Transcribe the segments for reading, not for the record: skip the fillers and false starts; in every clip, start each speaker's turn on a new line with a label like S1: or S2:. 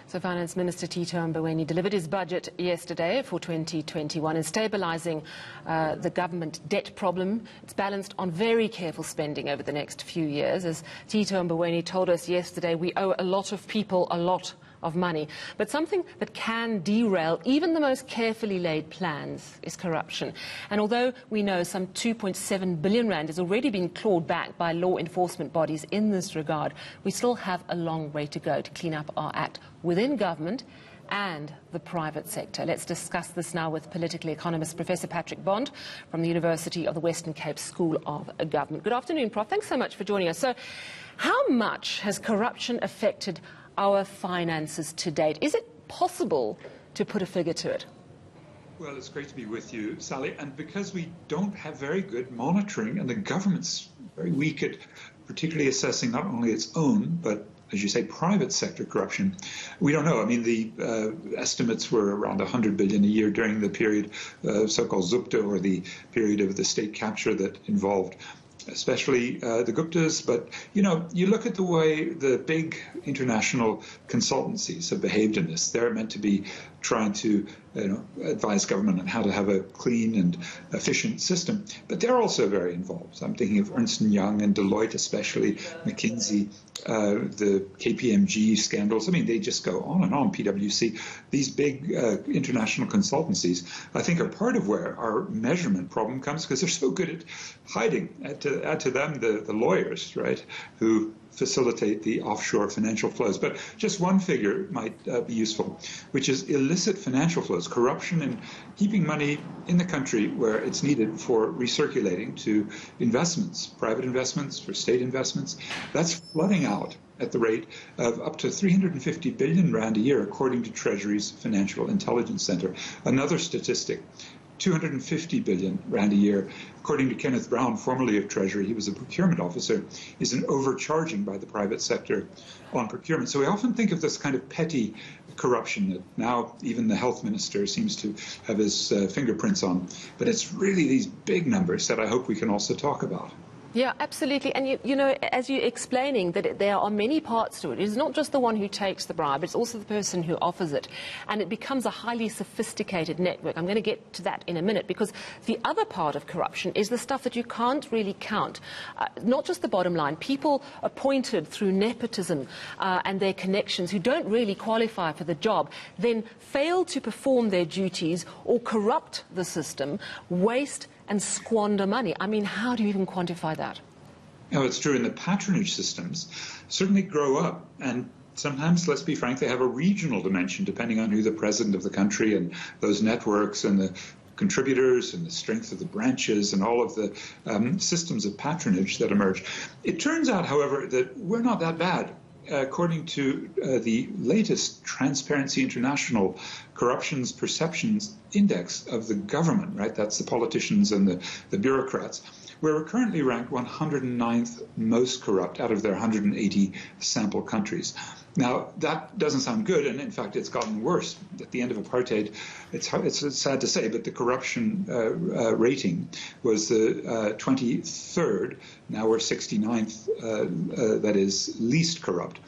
S1: So Finance Minister Tito Mboweni delivered his budget yesterday for 2021 and stabilising the government debt problem. It's balanced on very careful spending over the next few years. As Tito Mboweni told us yesterday, we owe a lot of people a lot of money. But something that can derail even the most carefully laid plans is corruption. And although we know some 2.7 billion rand has already been clawed back by law enforcement bodies in this regard, we still have a long way to go to clean up our act within government and the private sector. Let's discuss this now with political economist Professor Patrick Bond from the University of the Western Cape School of Government. Good afternoon, Prof. Thanks so much for joining us. So, how much has corruption affected our finances to date? Is it possible to put a figure to it?
S2: Well, it's great to be with you, Sally. And because we don't have very good monitoring, and the government's very weak at particularly assessing not only its own, but, as you say, private sector corruption, we don't know. I mean, the estimates were around 100 billion a year during the period, so-called Zupta, or the period of the state capture that involved especially the Guptas. But, you know, you look at the way the big international consultancies have behaved in this. They're meant to be trying to advise government on how to have a clean and efficient system. But they're also very involved. So I'm thinking of Ernst & Young and Deloitte, especially McKinsey, the KPMG scandals. I mean, they just go on and on, PwC. These big international consultancies, I think, are part of where our measurement problem comes, because they're so good at hiding. Add to them the lawyers, right, who facilitate the offshore financial flows. But just one figure might be useful, which is illicit financial flows, corruption and keeping money in the country where it's needed for recirculating to investments, private investments, for state investments. That's flooding out at the rate of up to 350 billion rand a year, according to Treasury's Financial Intelligence Center. Another statistic, 250 billion rand a year, according to Kenneth Brown, formerly of Treasury, he was a procurement officer, is an overcharging by the private sector on procurement. So we often think of this kind of petty corruption that now even the health minister seems to have his fingerprints on. But it's really these big numbers that I hope we can also talk about.
S1: Yeah, absolutely. And, you know, as you're explaining that there are many parts to it, it's not just the one who takes the bribe, it's also the person who offers it. And it becomes a highly sophisticated network. I'm going to get to that in a minute, because the other part of corruption is the stuff that you can't really count. Not just the bottom line. People appointed through nepotism and their connections who don't really qualify for the job then fail to perform their duties or corrupt the system, waste and squander money. I mean, how do you even quantify that?
S2: No, it's true. And the patronage systems certainly grow up. And sometimes, let's be frank, they have a regional dimension, depending on who the president of the country and those networks and the contributors and the strength of the branches and all of the systems of patronage that emerge. It turns out, however, that we're not that bad. According to the latest Transparency International Corruptions Perceptions Index of the government, right, that's the politicians and the bureaucrats, we're currently ranked 109th most corrupt out of their 180 sample countries. Now, that doesn't sound good, and in fact, it's gotten worse. At the end of apartheid, it's sad to say, but the corruption rating was the 23rd. Now we're 69th, that is least corrupt.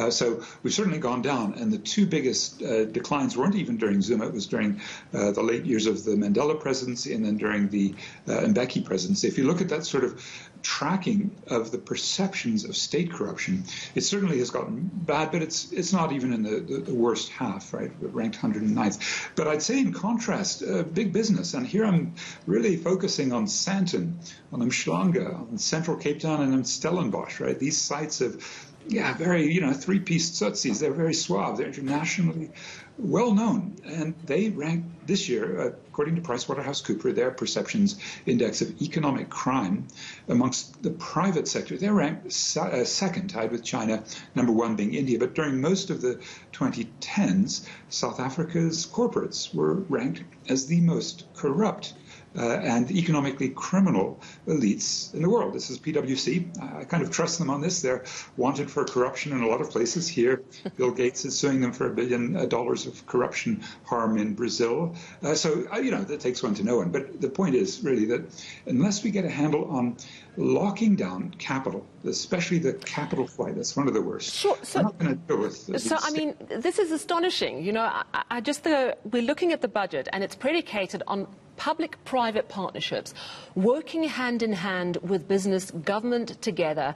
S2: So we've certainly gone down, and the two biggest declines weren't even during Zuma. It was during the late years of the Mandela presidency and then during the Mbeki presidency. If you look at that sort of tracking of the perceptions of state corruption, it certainly has gotten bad, but it's not even in the worst half, right? We're ranked 109th. But I'd say in contrast, big business, and here I'm really focusing on Sandton, on Umhlanga, on Central Cape Town, and on Stellenbosch, right? These sites of very, three-piece tsotsis. They're very suave. They're internationally well-known. And they rank this year, according to PricewaterhouseCoopers, their perceptions index of economic crime amongst the private sector, they're ranked second, tied with China, number one being India. But during most of the 2010s, South Africa's corporates were ranked as the most corrupt and economically criminal elites in the world. This is PwC. I kind of trust them on this. They're wanted for corruption in a lot of places. Here, Bill Gates is suing them for $1 billion of corruption harm in Brazil. That takes one to know one. But the point is really that unless we get a handle on locking down capital, especially the capital flight, that's one of the worst.
S1: Sure.
S2: We're not going to deal with
S1: this is astonishing. We're looking at the budget, and it's predicated on public-private partnerships, working hand in hand with business, government together.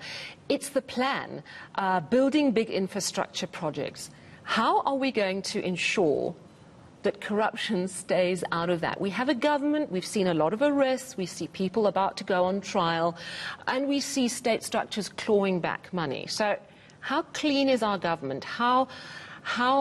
S1: It's the plan, building big infrastructure projects. How are we going to ensure that corruption stays out of that? We have a government, we've seen a lot of arrests, we see people about to go on trial, and we see state structures clawing back money. So how clean is our government? How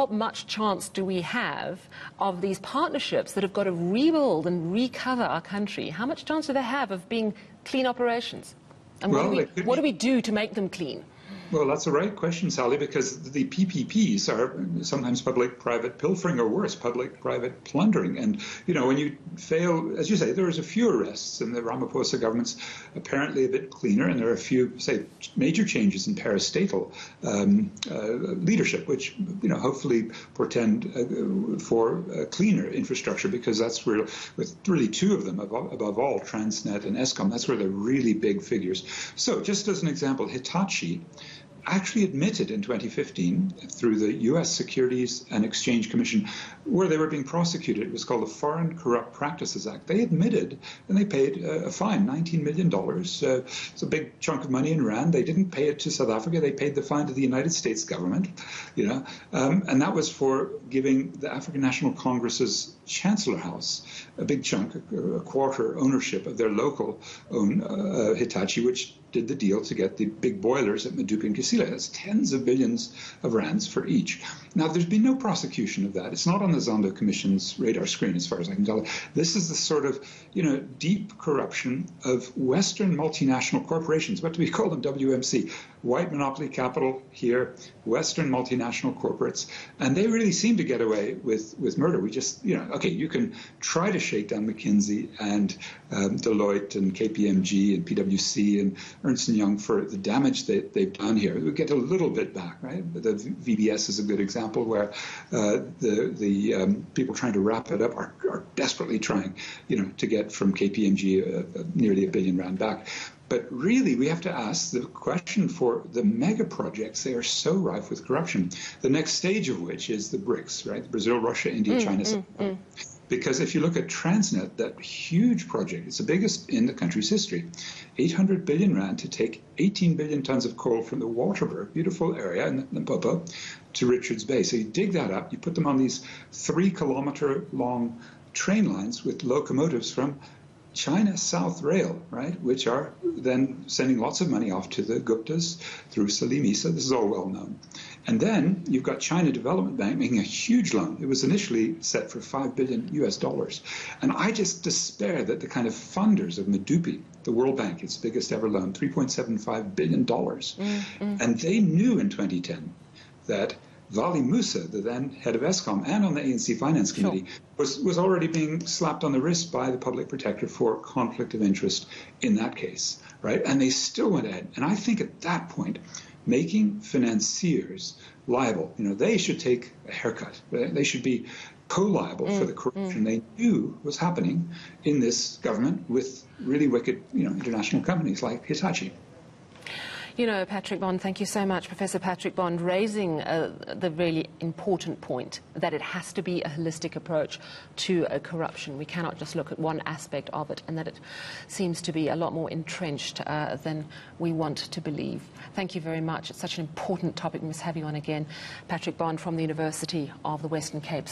S1: much chance do we have of these partnerships that have got to rebuild and recover our country? How much chance do they have of being clean operations? And what do we do to make them clean?
S2: Well, that's a right question, Sally, because the PPPs are sometimes public-private pilfering, or worse, public-private plundering. And, when you fail, as you say, there's a few arrests, and the Ramaphosa government's apparently a bit cleaner, and there are a few, say, major changes in parastatal leadership, which, hopefully portend for cleaner infrastructure, because that's where, with really two of them, above all, Transnet and Eskom, that's where they're really big figures. So, just as an example, Hitachi actually admitted in 2015 through the U.S. Securities and Exchange Commission, where they were being prosecuted. It was called the Foreign Corrupt Practices Act. They admitted, and they paid a fine, $19 million. It's a big chunk of money in rand. They didn't pay it to South Africa. They paid the fine to the United States government, and that was for giving the African National Congress's Chancellor House a big chunk, a quarter ownership of their local Hitachi, which did the deal to get the big boilers at Medupi and Kusile. That's tens of billions of rands for each. Now, there's been no prosecution of that. It's not on the Zondo Commission's radar screen, as far as I can tell. This is the sort of, deep corruption of Western multinational corporations. What do we call them? WMC. White monopoly capital here, Western multinational corporates. And they really seem to get away with murder. We just, you can try to shake down McKinsey and Deloitte and KPMG and PwC and Ernst & Young for the damage that they've done here. We get a little bit back, right? The VBS is a good example where the people trying to wrap it up are desperately trying, to get from KPMG nearly R1 billion back. But really, we have to ask the question for the mega projects. They are so rife with corruption, the next stage of which is the BRICS, right? Brazil, Russia, India, China. Because if you look at Transnet, that huge project, it's the biggest in the country's history, 800 billion rand to take 18 billion tons of coal from the Waterberg, beautiful area in Limpopo, to Richards Bay. So you dig that up, you put them on these 3-kilometer-long train lines with locomotives from China South Rail, right, which are then sending lots of money off to the Guptas through Salim Issa. This is all well known. And then you've got China Development Bank making a huge loan. It was initially set for $5 billion US. And I just despair that the kind of funders of Medupi, the World Bank, its biggest ever loan, $3.75 billion. And they knew in 2010 that Vali Musa, the then head of Eskom and on the ANC Finance Committee, was already being slapped on the wrist by the public protector for conflict of interest in that case, right? And they still went ahead. And I think at that point, making financiers liable, they should take a haircut. They should be co-liable for the corruption they knew was happening in this government with really wicked, international companies like Hitachi.
S1: Patrick Bond, thank you so much, Professor Patrick Bond, raising the really important point that it has to be a holistic approach to corruption. We cannot just look at one aspect of it, and that it seems to be a lot more entrenched than we want to believe. Thank you very much. It's such an important topic. We must have you on again. Patrick Bond from the University of the Western Cape.